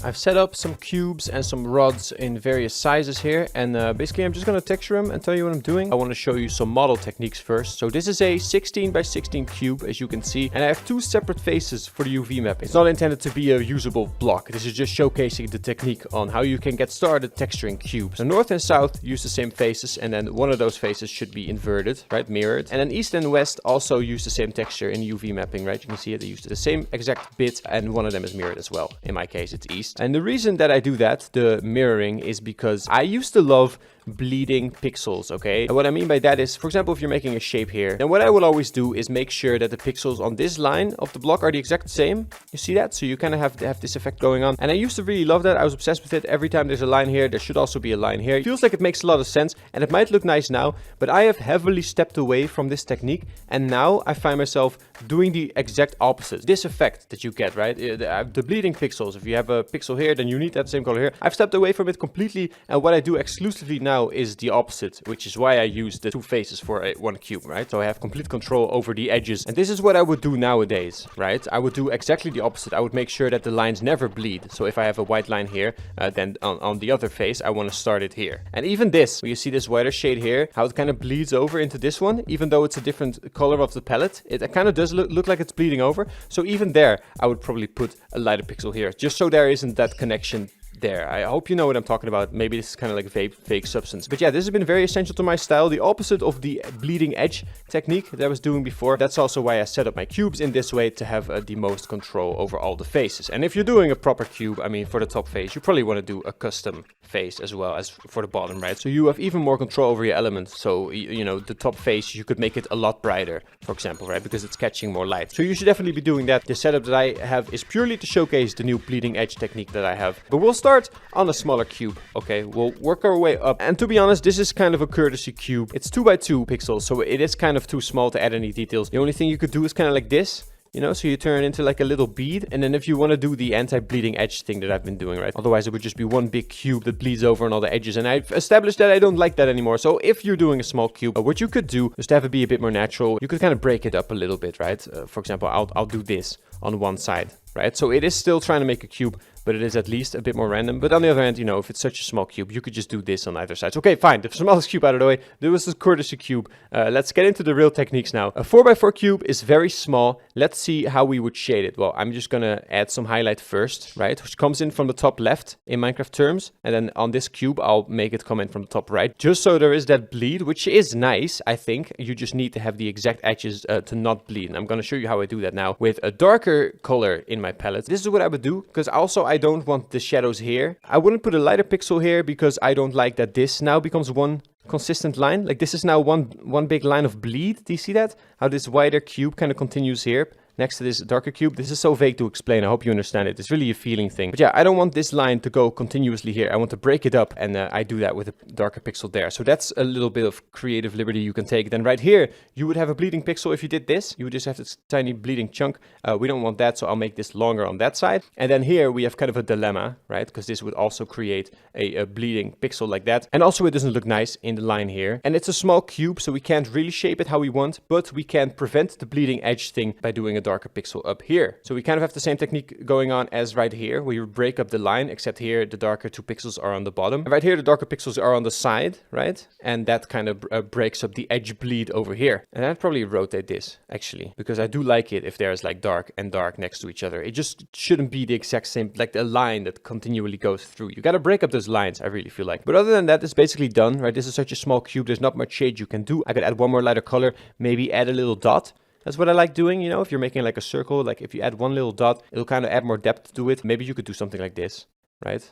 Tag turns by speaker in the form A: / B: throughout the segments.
A: I've set up some cubes and some rods in various sizes here, and basically I'm just going to texture them and tell you what I'm doing. I want to show you some model techniques first. So this is a 16 by 16 cube, as you can see, and I have two separate faces for the UV mapping. It's not intended to be a usable block. This is just showcasing the technique on how you can get started texturing cubes. So north and south use the same faces, and then one of those faces should be inverted, right, mirrored. And then east and west also use the same texture in UV mapping, right? You can see it, they use the same exact bit, and one of them is mirrored as well. In my case, it's east. And the reason that I do that, the mirroring, is because I used to love bleeding pixels, okay? And what I mean by that is, for example, if you're making a shape here, then what I will always do is make sure that the pixels on this line of the block are the exact same. You see that? So you kind of have this effect going on. And I used to really love that. I was obsessed with it. Every time there's a line here, there should also be a line here. It feels like it makes a lot of sense, and it might look nice now, but I have heavily stepped away from this technique, and now I find myself doing the exact opposite. This effect that you get, right? The bleeding pixels. If you have a pixel here, then you need that same color here. I've stepped away from it completely, and what I do exclusively now is the opposite, which is why I use the two faces for one cube, right? So I have complete control over the edges, and this is what I would do nowadays, right? I would do exactly the opposite. I would make sure that the lines never bleed. So if I have a white line here, then on the other face, I want to start it here. And even this, you see this whiter shade here, how it kind of bleeds over into this one, even though it's a different color of the palette, it kind of does look like it's bleeding over. So even there, I would probably put a lighter pixel here, just so there isn't that connection there. I hope you know what I'm talking about. Maybe this is kind of like fake substance. But yeah, this has been very essential to my style. The opposite of the bleeding edge technique that I was doing before. That's also why I set up my cubes in this way, to have the most control over all the faces. And if you're doing a proper cube, I mean, for the top face, you probably want to do a custom face as well as for the bottom, right? So you have even more control over your elements. So, you know, the top face, you could make it a lot brighter, for example, right? Because it's catching more light. So you should definitely be doing that. The setup that I have is purely to showcase the new bleeding edge technique that I have. But we'll start on a smaller cube. Okay, we'll work our way up. And to be honest, this is kind of a courtesy cube. It's 2 by 2 pixels, so it is kind of too small to add any details. The only thing you could do is kind of like this. You know, so you turn it into like a little bead. And then if you want to do the anti-bleeding edge thing that I've been doing, right? Otherwise, it would just be one big cube that bleeds over on all the edges. And I've established that I don't like that anymore. So if you're doing a small cube, what you could do, just to have it be a bit more natural, you could kind of break it up a little bit, right? For example, I'll do this on one side, right? So it is still trying to make a cube, but it is at least a bit more random. But on the other hand, you know, if it's such a small cube, you could just do this on either side. So, okay, fine. The smallest cube out of the way. There was this courtesy cube. Let's get into the real techniques now. A 4 by 4 cube is very small. Let's see how we would shade it. Well, I'm just going to add some highlight first, right? Which comes in from the top left in Minecraft terms. And then on this cube, I'll make it come in from the top right. Just so there is that bleed, which is nice, I think. You just need to have the exact edges to not bleed. And I'm going to show you how I do that now with a darker color in my palette. This is what I would do, because also I don't want the shadows here. I wouldn't put a lighter pixel here because I don't like that this now becomes one consistent line. Like this is now one big line of bleed. Do you see that? How this wider cube kind of continues here next to this darker cube. This is so vague to explain. I hope you understand it. It's really a feeling thing. But yeah, I don't want this line to go continuously here. I want to break it up, and I do that with a darker pixel there. So that's a little bit of creative liberty you can take. Then right here, you would have a bleeding pixel. If you did this, you would just have this tiny bleeding chunk. We don't want that, so I'll make this longer on that side. And then here we have kind of a dilemma, right? Because this would also create a bleeding pixel like that. And also it doesn't look nice in the line here. And it's a small cube, so we can't really shape it how we want, but we can prevent the bleeding edge thing by doing a darker pixel up here. So we kind of have the same technique going on as right here, where you break up the line, except here the darker 2 pixels are on the bottom. And right here the darker pixels are on the side, right? And that kind of breaks up the edge bleed over here. And I'd probably rotate this, actually, because I do like it if there's like dark and dark next to each other. It just shouldn't be the exact same, like the line that continually goes through. You gotta break up those lines, I really feel like. But other than that, it's basically done, right? This is such a small cube, there's not much shade you can do. I could add one more lighter color, maybe add a little dot. That's what I like doing, you know, if you're making like a circle, like if you add one little dot, it'll kind of add more depth to it. Maybe you could do something like this, right?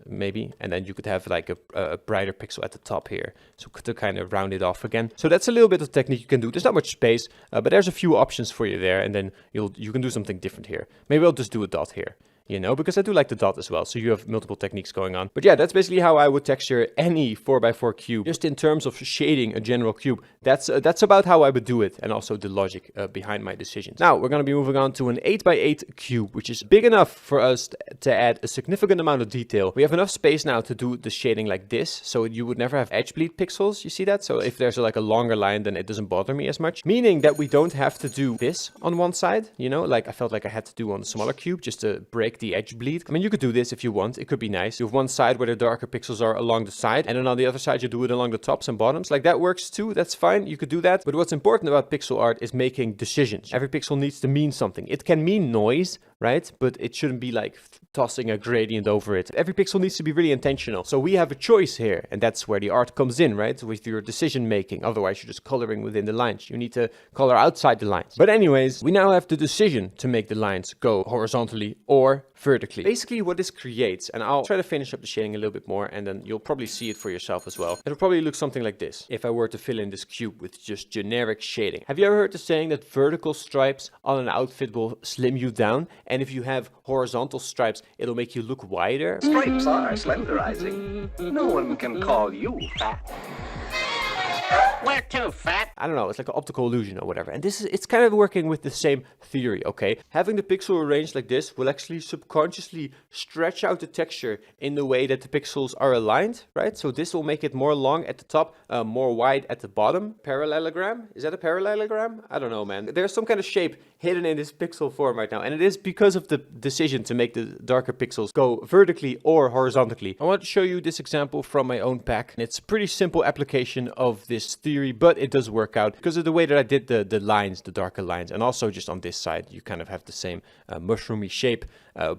A: Maybe. And then you could have like a brighter pixel at the top here. So to kind of round it off again. So that's a little bit of technique you can do. There's not much space, but there's a few options for you there. And then you can do something different here. Maybe I'll just do a dot here. You know, because I do like the dot as well. So you have multiple techniques going on. But yeah, that's basically how I would texture any 4x4 cube. Just in terms of shading a general cube. That's about how I would do it. And also the logic behind my decisions. Now, we're going to be moving on to an 8x8 cube, which is big enough for us to add a significant amount of detail. We have enough space now to do the shading like this. So you would never have edge bleed pixels. You see that? So if there's like a longer line, then it doesn't bother me as much. Meaning that we don't have to do this on one side. You know, like I felt like I had to do on the smaller cube just to break the edge bleed. I mean, you could do this if you want. It could be nice. You have one side where the darker pixels are along the side, and then on the other side you do it along the tops and bottoms. Like that works too. That's fine. You could do that. But what's important about pixel art is making decisions. Every pixel needs to mean something. It can mean noise, right? But it shouldn't be like tossing a gradient over it. Every pixel needs to be really intentional. So we have a choice here, and that's where the art comes in, right? With your decision making. Otherwise, you're just coloring within the lines. You need to color outside the lines. But anyways, we now have the decision to make the lines go horizontally or vertically. Basically what this creates, and I'll try to finish up the shading a little bit more, and then you'll probably see it for yourself as well. It'll probably look something like this if I were to fill in this cube with just generic shading. Have you ever heard the saying that vertical stripes on an outfit will slim you down, and if you have horizontal stripes, it'll make you look wider?
B: Stripes are slenderizing. No one can call you fat. We're too fat.
A: I don't know, it's like an optical illusion or whatever. And it's kind of working with the same theory, okay? Having the pixel arranged like this will actually subconsciously stretch out the texture in the way that the pixels are aligned, right? So this will make it more long at the top, more wide at the bottom. Parallelogram? Is that a parallelogram? I don't know, man. There's some kind of shape hidden in this pixel form right now. And it is because of the decision to make the darker pixels go vertically or horizontally. I want to show you this example from my own pack. It's a pretty simple application of this theory, but it does work out because of the way that I did the lines, the darker lines. And also just on this side, you kind of have the same mushroomy shape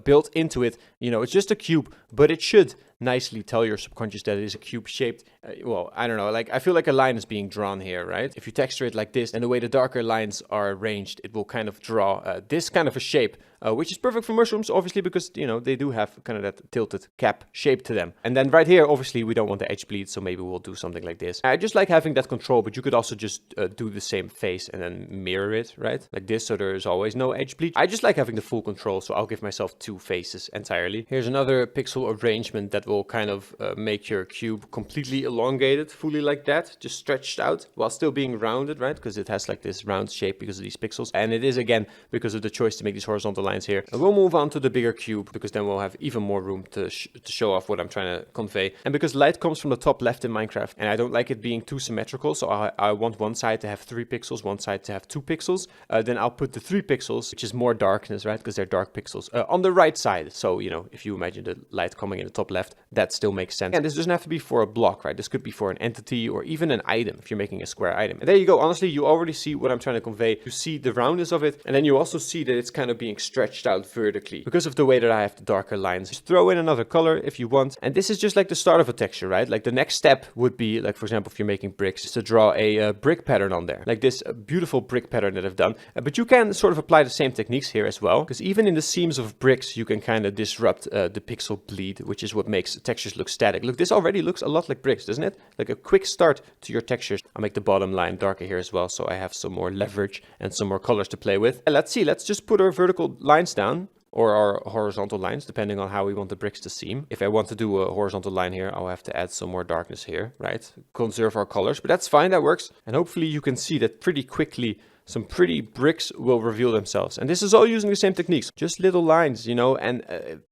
A: built into it. You know, it's just a cube, but it should nicely tell your subconscious that it is a cube shaped. Well, I don't know, like I feel like a line is being drawn here, right? If you texture it like this, and the way the darker lines are arranged, it will kind of draw this kind of a shape, which is perfect for mushrooms, obviously, because, you know, they do have kind of that tilted cap shape to them. And then right here, obviously, we don't want the edge bleed, so maybe we'll do something like this. I just like having that control, but you could also just do the same face and then mirror it, right? Like this, so there is always no edge bleed. I just like having the full control, so I'll give myself two faces entirely. Here's another pixel arrangement that will kind of make your cube completely elongated, fully like that, just stretched out while still being rounded, right? Because it has like this round shape because of these pixels. And it is, again, because of the choice to make these horizontal lines here. And we'll move on to the bigger cube because then we'll have even more room to show off what I'm trying to convey. And because light comes from the top left in Minecraft, and I don't like it being too symmetrical, so I want one side to have 3 pixels, one side to have 2 pixels. Then I'll put the 3 pixels, which is more darkness, right? Because they're dark pixels, on the right side. So, you know, if you imagine the light coming in the top left, that still makes sense. And this doesn't have to be for a block, right? This could be for an entity or even an item if you're making a square item. And there you go. Honestly, you already see what I'm trying to convey. You see the roundness of it, and then you also see that it's kind of being stretched out vertically because of the way that I have the darker lines. Just throw in another color if you want. And this is just like the start of a texture, right? Like the next step would be, like, for example, if you're making bricks, to draw a brick pattern on there, like this beautiful brick pattern that I've done. But you can sort of apply the same techniques here as well, because even in the seams of bricks, you can kind of disrupt the pixel bleed, which is what makes textures look static. Look, this already looks a lot like bricks, doesn't it? Like a quick start to your textures. I'll make the bottom line darker here as well, so I have some more leverage and some more colors to play with. And let's see, let's just put our vertical lines down, or our horizontal lines, depending on how we want the bricks to seem. If I want to do a horizontal line here, I'll have to add some more darkness here, right? Conserve our colors, but that's fine, that works. And hopefully you can see that pretty quickly some pretty bricks will reveal themselves. And this is all using the same techniques. Just little lines, you know, and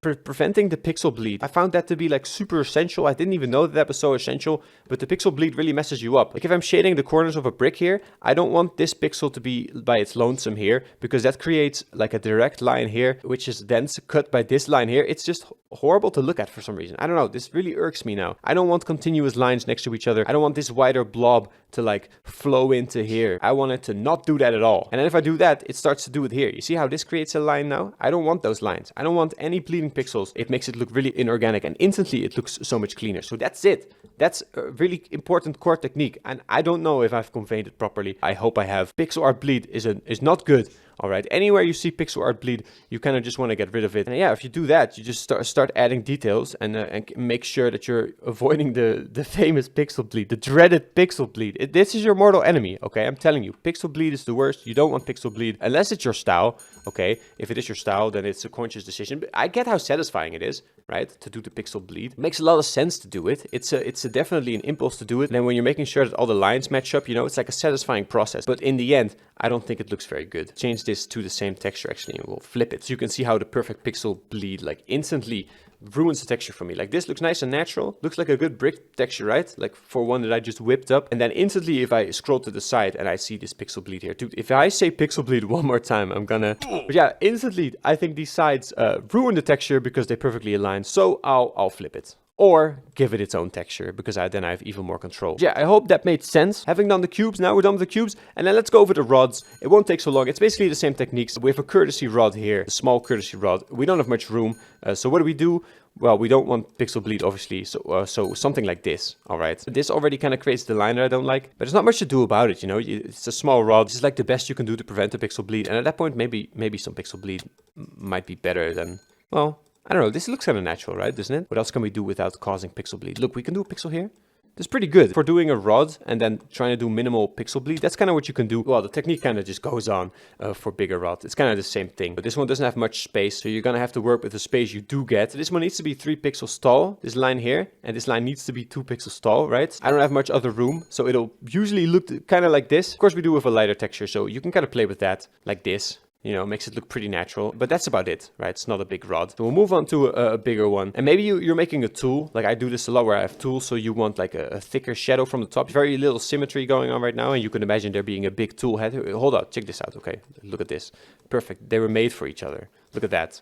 A: preventing the pixel bleed. I found that to be like super essential. I didn't even know that was so essential, but the pixel bleed really messes you up. Like if I'm shading the corners of a brick here, I don't want this pixel to be by its lonesome here, because that creates like a direct line here, which is then cut by this line here. It's just horrible to look at for some reason. I don't know, this really irks me now. I don't want continuous lines next to each other. I don't want this wider blob to like flow into here. I want it to not do that at all. And then if I do that, it starts to do it here. You see how this creates a line now? I don't want those lines. I don't want any bleeding pixels. It makes it look really inorganic, and instantly it looks so much cleaner. So that's it. That's a really important core technique. And I don't know if I've conveyed it properly. I hope I have. Pixel art bleed is not good. All right, anywhere you see pixel art bleed, you kind of just want to get rid of it. And yeah, if you do that, you just start adding details and make sure that you're avoiding the famous pixel bleed, the dreaded pixel bleed. This is your mortal enemy, okay? I'm telling you, pixel bleed is the worst. You don't want pixel bleed unless it's your style, okay? If it is your style, then it's a conscious decision. But I get how satisfying it is, right, to do the pixel bleed. It makes a lot of sense to do it. It's definitely an impulse to do it. And then when you're making sure that all the lines match up, you know, it's like a satisfying process. But in the end, I don't think it looks very good. Change this to the same texture actually, and we'll flip it. So you can see how the perfect pixel bleed like instantly ruins the texture for me. Like this looks nice and natural. Looks like a good brick texture, right? Like for one that I just whipped up. And then instantly if I scroll to the side and I see this pixel bleed here. Dude, if I say pixel bleed one more time, I'm gonna... But yeah, instantly I think these sides ruin the texture because they perfectly align. So I'll flip it. Or give it its own texture, because then I have even more control. Yeah, I hope that made sense. Having done the cubes, now we're done with the cubes. And then let's go over the rods. It won't take so long. It's basically the same techniques. We have a courtesy rod here, a small courtesy rod. We don't have much room. So what do? Well, we don't want pixel bleed, obviously. So something like this, all right? This already kind of creates the line that I don't like. But there's not much to do about it, you know? It's a small rod. This is like the best you can do to prevent the pixel bleed. And at that point, maybe some pixel bleed might be better than, well... I don't know, this looks kind of natural, right, doesn't it? What else can we do without causing pixel bleed? Look, we can do a pixel here. That's pretty good. For doing a rod and then trying to do minimal pixel bleed, that's kind of what you can do. Well, the technique kind of just goes on for bigger rods. It's kind of the same thing. But this one doesn't have much space, so you're going to have to work with the space you do get. This one needs to be 3 pixels tall, this line here. And this line needs to be 2 pixels tall, right? I don't have much other room, so it'll usually look kind of like this. Of course, we do with a lighter texture, so you can kind of play with that, like this. You know, makes it look pretty natural. But that's about it, right? It's not a big rod. So we'll move on to a bigger one. And maybe you're making a tool. Like I do this a lot where I have tools. So you want like a thicker shadow from the top. Very little symmetry going on right now. And you can imagine there being a big tool head. Hold on, check this out. Okay, look at this. Perfect. They were made for each other. Look at that.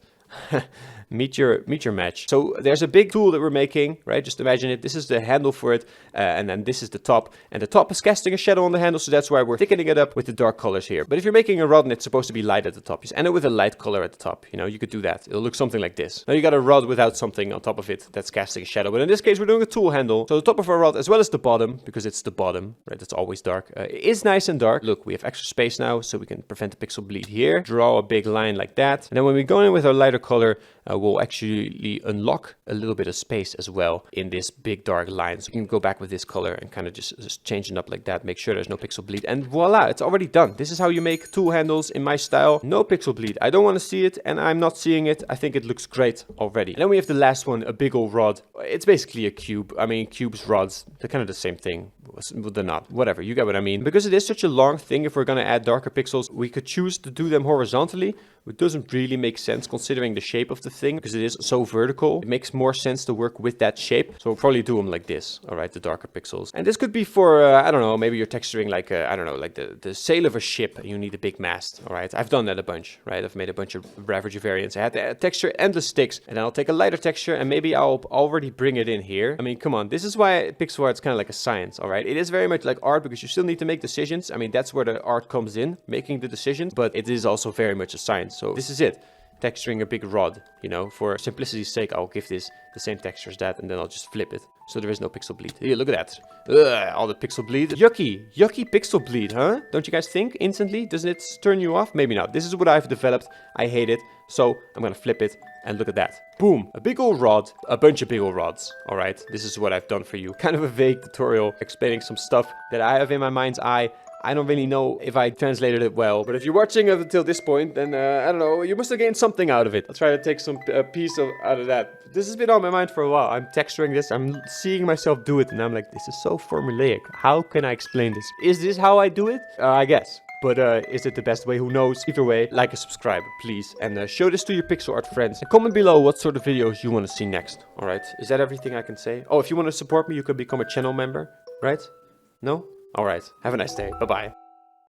A: meet your match. So there's a big tool that we're making, right? Just imagine it. This is the handle for it, and then this is the top, and the top is casting a shadow on the handle, so that's why we're thickening it up with the dark colors here. But if you're making a rod and it's supposed to be light at the top, just end it with a light color at the top. You know, you could do that. It'll look something like this. Now you got a rod without something on top of it that's casting a shadow, but in this case we're doing a tool handle. So the top of our rod as well as the bottom, because it's the bottom, right? It's always dark. It is nice and dark. Look, we have extra space now, so we can prevent the pixel bleed here. Draw a big line like that, and then when we go in with our lighter color, we'll actually unlock a little bit of space as well in this big dark line. So you can go back with this color and kind of just change it up like that. Make sure there's no pixel bleed. And voila, it's already done. This is how you make tool handles in my style. No pixel bleed. I don't want to see it and I'm not seeing it. I think it looks great already. And then we have the last one, a big old rod. It's basically a cube. I mean, cubes, rods, they're kind of the same thing. They're not. Whatever, you get what I mean. Because it is such a long thing, if we're going to add darker pixels, we could choose to do them horizontally. It doesn't really make sense considering the shape of the thing, because it is so vertical. It makes more sense to work with that shape. So we'll probably do them like this, all right, the darker pixels. And this could be for, I don't know, maybe you're texturing like, I don't know, like the sail of a ship and you need a big mast, all right? I've done that a bunch, right? I've made a bunch of Ravager variants. I had to texture and the sticks, and then I'll take a lighter texture and maybe I'll already bring it in here. I mean, come on, this is why pixel art's kind of like a science, all right? It is very much like art because you still need to make decisions. I mean, that's where the art comes in, making the decisions, but it is also very much a science. So this is it. Texturing a big rod, you know, for simplicity's sake, I'll give this the same texture as that, and then I'll just flip it. So there is no pixel bleed. Here, look at that. Ugh, all the pixel bleed. Yucky pixel bleed, huh? Don't you guys think instantly? Doesn't it turn you off? Maybe not. This is what I've developed. I hate it. So I'm gonna flip it and look at that. Boom, a big old rod, a bunch of big old rods. All right, this is what I've done for you. Kind of a vague tutorial explaining some stuff that I have in my mind's eye. I don't really know if I translated it well, but if you're watching up until this point, then I don't know, you must have gained something out of it. I'll try to take some piece out of that. This has been on my mind for a while. I'm texturing this, I'm seeing myself do it, and I'm like, this is so formulaic. How can I explain this? Is this how I do it? I guess. But is it the best way? Who knows? Either way, like and subscribe, please. And show this to your pixel art friends. And comment below what sort of videos you want to see next. Alright, is that everything I can say? Oh, if you want to support me, you can become a channel member, right? No? Alright, have a nice day. Bye-bye.